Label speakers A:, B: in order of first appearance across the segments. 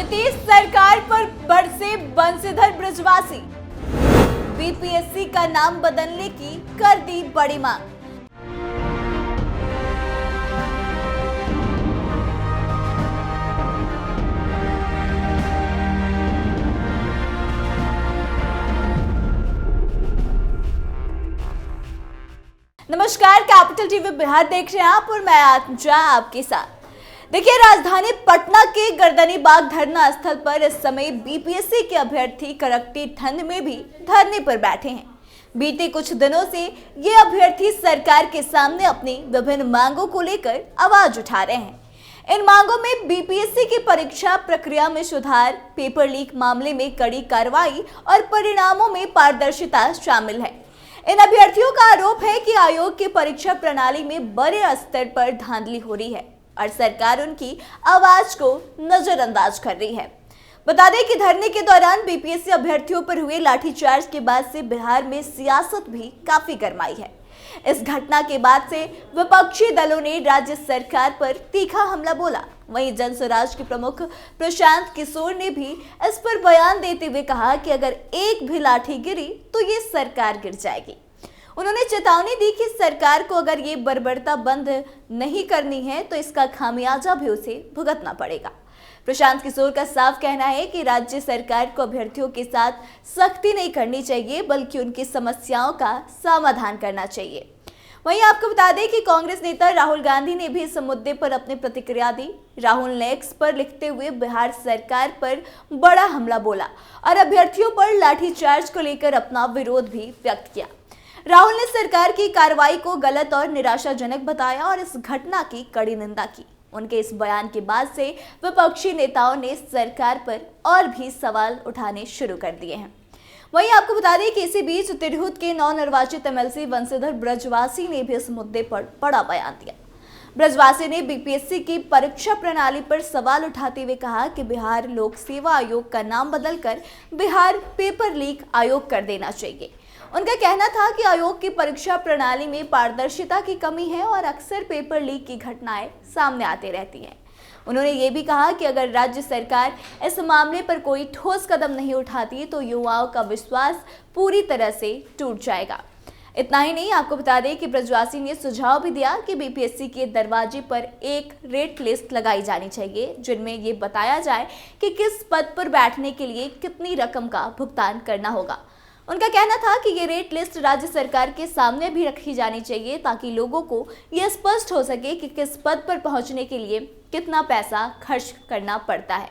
A: नीतीश सरकार पर बरसे बंशीधर बृजवासी। बीपीएससी का नाम बदलने की कर दी बड़ी मांग। नमस्कार, कैपिटल टीवी बिहार देख रहे हैं आप और मैं आत्मजा आपके साथ। देखिए, राजधानी पटना के गर्दनीबाग धरना स्थल पर इस समय बीपीएससी के अभ्यर्थी कड़कती ठंड में भी धरने पर बैठे हैं। बीते कुछ दिनों से ये अभ्यर्थी सरकार के सामने अपनी विभिन्न मांगों को लेकर आवाज उठा रहे हैं। इन मांगों में बीपीएससी की परीक्षा प्रक्रिया में सुधार, पेपर लीक मामले में कड़ी कार्रवाई और परिणामों में पारदर्शिता शामिल है। इन अभ्यर्थियों का आरोप है कि आयोग की परीक्षा प्रणाली में बड़े स्तर पर धांधली हो रही है और सरकार उनकी आवाज को नजरअंदाज कर रही है। बता दें कि धरने के दौरान बीपीएससी अभ्यर्थियों पर हुए लाठीचार्ज के बाद से बिहार में सियासत भी काफी गर्माई है। इस घटना के बाद से विपक्षी दलों ने राज्य सरकार पर तीखा हमला बोला। वहीं जन स्वराज के प्रमुख प्रशांत किशोर ने भी इस पर बयान देते हुए कहा कि अगर एक भी लाठी गिरी तो ये सरकार गिर जाएगी। उन्होंने चेतावनी दी कि सरकार को अगर ये बर्बरता बंद नहीं करनी है तो इसका खामियाजा भी उसे भुगतना पड़ेगा। प्रशांत किशोर का साफ कहना है कि राज्य सरकार को अभ्यर्थियों के साथ सख्ती नहीं करनी चाहिए, बल्कि उनकी समस्याओं का समाधान करना चाहिए। वहीं आपको बता दें कि कांग्रेस नेता राहुल गांधी ने भी इस मुद्दे पर अपनी प्रतिक्रिया दी। राहुल ने एक्स पर लिखते हुए बिहार सरकार पर बड़ा हमला बोला और अभ्यर्थियों पर लाठीचार्ज को लेकर अपना विरोध भी व्यक्त किया। राहुल ने सरकार की कार्रवाई को गलत और निराशाजनक बताया और इस घटना की कड़ी निंदा की। उनके इस बयान के बाद से विपक्षी नेताओं ने सरकार पर और भी सवाल उठाने शुरू कर दिए हैं। वहीं आपको बता दें कि इसी बीच तिरहुत के नवनिर्वाचित एमएलसी बंशीधर बृजवासी ने भी इस मुद्दे पर बड़ा बयान दिया। बृजवासी ने बीपीएससी की परीक्षा प्रणाली पर सवाल उठाते हुए कहा कि बिहार लोक सेवा आयोग का नाम बदलकर बिहार पेपर लीक आयोग कर देना चाहिए। उनका कहना था कि आयोग की परीक्षा प्रणाली में पारदर्शिता की कमी है और अक्सर पेपर लीक की घटनाएं सामने आती रहती हैं। उन्होंने ये भी कहा कि अगर राज्य सरकार इस मामले पर कोई ठोस कदम नहीं उठाती तो युवाओं का विश्वास पूरी तरह से टूट जाएगा। इतना ही नहीं, आपको बता दें कि बृजवासी ने सुझाव भी दिया कि बीपीएससी के दरवाजे पर एक रेट लिस्ट लगाई जानी चाहिए, जिनमें ये बताया जाए कि किस पद पर बैठने के लिए कितनी रकम का भुगतान करना होगा। उनका कहना था कि ये रेट लिस्ट राज्य सरकार के सामने भी रखी जानी चाहिए ताकि लोगों को यह स्पष्ट हो सके कि किस पद पर पहुंचने के लिए कितना पैसा खर्च करना पड़ता है।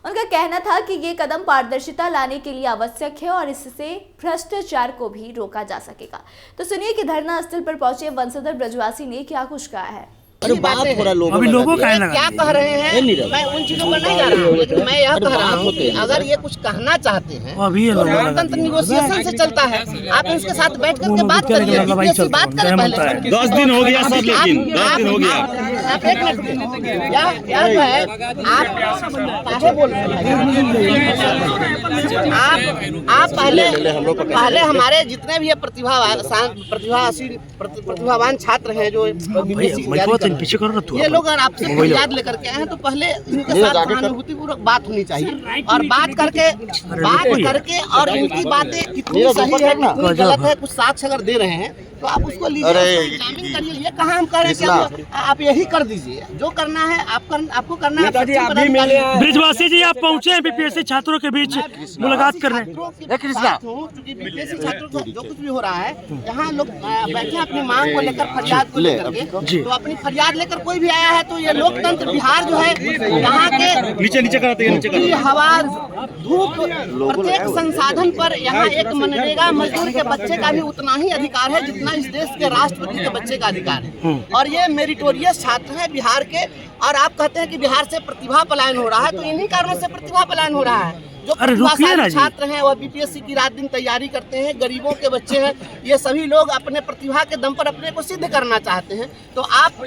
A: उनका कहना था कि ये कदम पारदर्शिता लाने के लिए आवश्यक है और इससे भ्रष्टाचार को भी रोका जा सकेगा। तो सुनिए कि धरना स्थल पर पहुंचे बंशीधर बृजवासी ने क्या कुछ कहा है।
B: अरे बात थोड़ा
C: अभी लोगों का
B: क्या कह रहे हैं, मैं उन चीजों पर नहीं जा रहा हूँ, लेकिन मैं यह कह रहा हूँ कि अगर ये कुछ कहना चाहते हैं तो गणतंत्र निगोशिएशन से चलता है। आप उसके साथ बैठ करके बात करिए, बात करें पहले।
D: 10 दिन हो गया सर, लेकिन 10 दिन हो गया।
B: आप एक मिनट, क्या है, आप काहे बोल रहे हैं? आप पहले हमारे जितने भी प्रतिभावान छात्र हैं जो
C: पीछे करो ना,
B: ये लोग अगर आपसे फरियाद लेकर के आए हैं तो पहले इनके साथ सहानुभूति पूर्वक बात होनी चाहिए और बात करके और इनकी बातें कितनी सही है कितनी गलत है, कुछ साक्ष्य अगर दे रहे हैं तो आप उसको लीजिए, एग्जामिन करिए। ये कहाँ हम कर रहे हैं कि आप यही कर दीजिए, जो करना है आपको करना है।
C: बृजवासी जी, आप पहुँचे हैं बीपीएससी छात्रों के बीच मुलाकात करने।
B: क्योंकि बीपीएससी छात्रों को जो कुछ भी हो रहा है, यहाँ लोग बैठे अपनी मांग को लेकर, फरियाद को लेकर, तो अपनी फरियाद लेकर कोई भी आया है तो ये लोकतंत्र बिहार जो है, यहाँ के
D: नीचे कराते हैं,
B: हवा धूप प्रत्येक संसाधन पर यहाँ एक मनरेगा मजदूर के बच्चे का भी उतना ही अधिकार है जितना इस देश के राष्ट्रपति के बच्चे का अधिकार है। और ये मेरिटोरियस छात्र है बिहार के, और आप कहते हैं कि बिहार से प्रतिभा पलायन हो रहा है, तो इन्हीं कारणों से प्रतिभा पलायन हो रहा है। जो प्रतिभाशाली छात्र हैं वह बीपीएससी की रात दिन तैयारी करते हैं, गरीबों के बच्चे हैं, ये सभी लोग अपने प्रतिभा के दम पर अपने को सिद्ध करना चाहते हैं, तो आप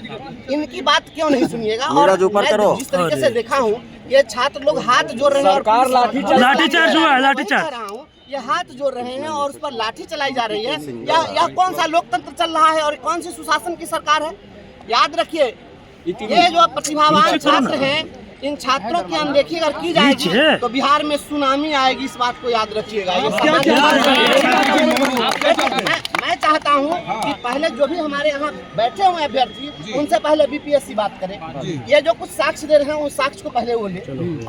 B: इनकी बात क्यों नहीं सुनिएगा। और मैं जिस तरीके से देखा हूँ, ये छात्र लोग हाथ जोड़ रहे हैं और
C: लाठीचार्ज हुआ है, लाठीचार्ज
B: ये हाथ जोड़ रहे हैं और उस पर लाठी चलाई जा रही है। यह कौन सा लोकतंत्र चल रहा है और कौन सी सुशासन की सरकार है? याद रखिए, ये जो प्रतिभावान छात्र हैं इन छात्रों की अनदेखी अगर की जाएगी तो बिहार में सुनामी आएगी, इस बात को याद रखिएगा। मैं चाहता हूं कि पहले जो भी हमारे यहाँ बैठे हुए अभ्यर्थी उनसे पहले बीपीएससी बात करे। ये जो कुछ साक्ष्य दे रहे हैं उस साक्ष्य को पहले वो ले,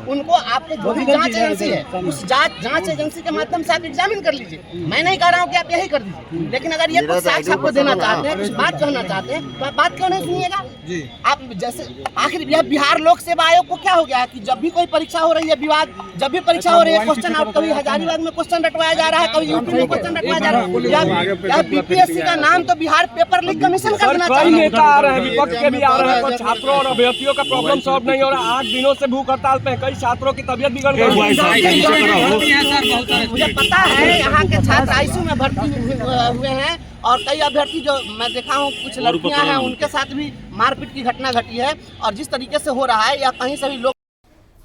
B: उनको आपके जो भी जांच एजेंसी है उस जांच एजेंसी के माध्यम से आप एग्जामिन कर लीजिए। मैं नहीं कह रहा हूँ कि आप यही कर दीजिए, लेकिन अगर ये कुछ साक्ष्य आपको देना चाहते हैं, कुछ बात कहना चाहते हैं, तो आप बात क्यों नहीं सुनिएगा? आप जैसे आखिर यह बिहार लोक सेवा आयोग को क्या हो गया है कि जब भी कोई परीक्षा हो रही है, विवाद जब भी परीक्षा हो रही है, क्वेश्चन आउट, कभी हजारीबाग में क्वेश्चन रटवाया जा रहा है, कभी यूपी में क्वेश्चन रटवाया जा रहा है। बीपीएससी का नाम तो बिहार पेपर लीक कमीशन कर देना चाहिए।
E: नेता आ रहे हैं, विपक्ष के भी आ रहे हैं, पर छात्रों और अभ्यर्थियों का प्रॉब्लम सॉल्व नहीं हो रहा। 8 दिनों से भूख हड़ताल पे कई छात्रों की तबीयत बिगड़ गई।
B: मुझे पता है यहाँ के छात्र आईसीयू में भर्ती हुए हैं और कई अभ्यर्थी जो मैं देखा हूँ, कुछ लड़कियाँ हैं, उनके साथ भी मारपीट की घटना घटी है। और जिस तरीके से हो रहा है या कहीं से भी लोग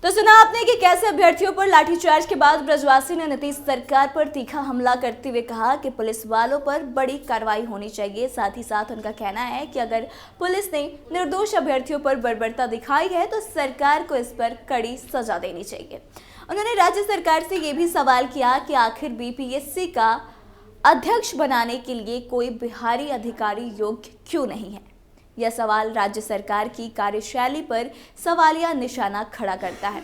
A: तो सुना आपने कि कैसे अभ्यर्थियों पर लाठीचार्ज के बाद ब्रजवासी ने नीतीश सरकार पर तीखा हमला करते हुए कहा कि पुलिस वालों पर बड़ी कार्रवाई होनी चाहिए। साथ ही साथ उनका कहना है कि अगर पुलिस ने निर्दोष अभ्यर्थियों पर बर्बरता दिखाई है तो सरकार को इस पर कड़ी सजा देनी चाहिए। उन्होंने राज्य सरकार से ये भी सवाल किया कि आखिर बीपीएससी का अध्यक्ष बनाने के लिए कोई बिहारी अधिकारी योग्य क्यों नहीं है। यह सवाल राज्य सरकार की कार्यशैली पर सवालिया निशाना खड़ा करता है।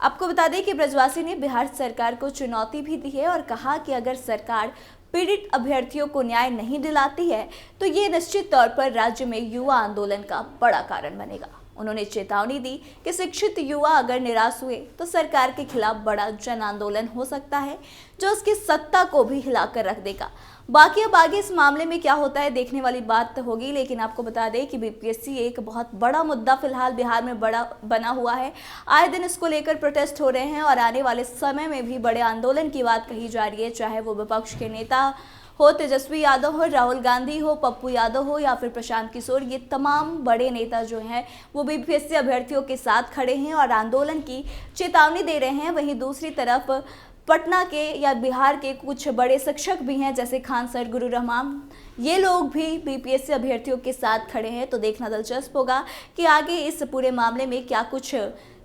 A: आपको बता दें कि ब्रजवासी ने बिहार सरकार को चुनौती भी दी है और कहा कि अगर सरकार पीड़ित अभ्यर्थियों को न्याय नहीं दिलाती है तो ये निश्चित तौर पर राज्य में युवा आंदोलन का बड़ा कारण बनेगा। उन्होंने चेतावनी दी कि शिक्षित युवा अगर निराश हुए तो सरकार के खिलाफ बड़ा जन आंदोलन हो सकता है जो उसकी सत्ता को भी हिलाकर रख देगा। बाकी अब आगे इस मामले में क्या होता है देखने वाली बात तो होगी, लेकिन आपको बता दें कि बीपीएससी एक बहुत बड़ा मुद्दा फिलहाल बिहार में बड़ा बना हुआ है। आए दिन इसको लेकर प्रोटेस्ट हो रहे हैं और आने वाले समय में भी बड़े आंदोलन की बात कही जा रही है, चाहे वो विपक्ष के नेता हो, तेजस्वी यादव हो, राहुल गांधी हो, पप्पू यादव हो या फिर प्रशांत किशोर। ये तमाम बड़े नेता जो हैं वो बीपीएससी अभ्यर्थियों के साथ खड़े हैं और आंदोलन की चेतावनी दे रहे हैं। वहीं दूसरी तरफ पटना के या बिहार के कुछ बड़े शिक्षक भी हैं जैसे खान सर, गुरु रहमान, ये लोग भी बीपीएससी अभ्यर्थियों के साथ खड़े हैं। तो देखना दिलचस्प होगा कि आगे इस पूरे मामले में क्या कुछ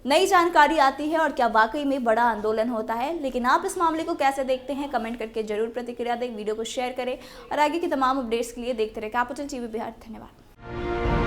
A: नई जानकारी आती है और क्या वाकई में बड़ा आंदोलन होता है। लेकिन आप इस मामले को कैसे देखते हैं, कमेंट करके जरूर प्रतिक्रिया दें, वीडियो को शेयर करें और आगे की तमाम अपडेट्स के लिए देखते रहे कैपिटल टीवी बिहार। धन्यवाद।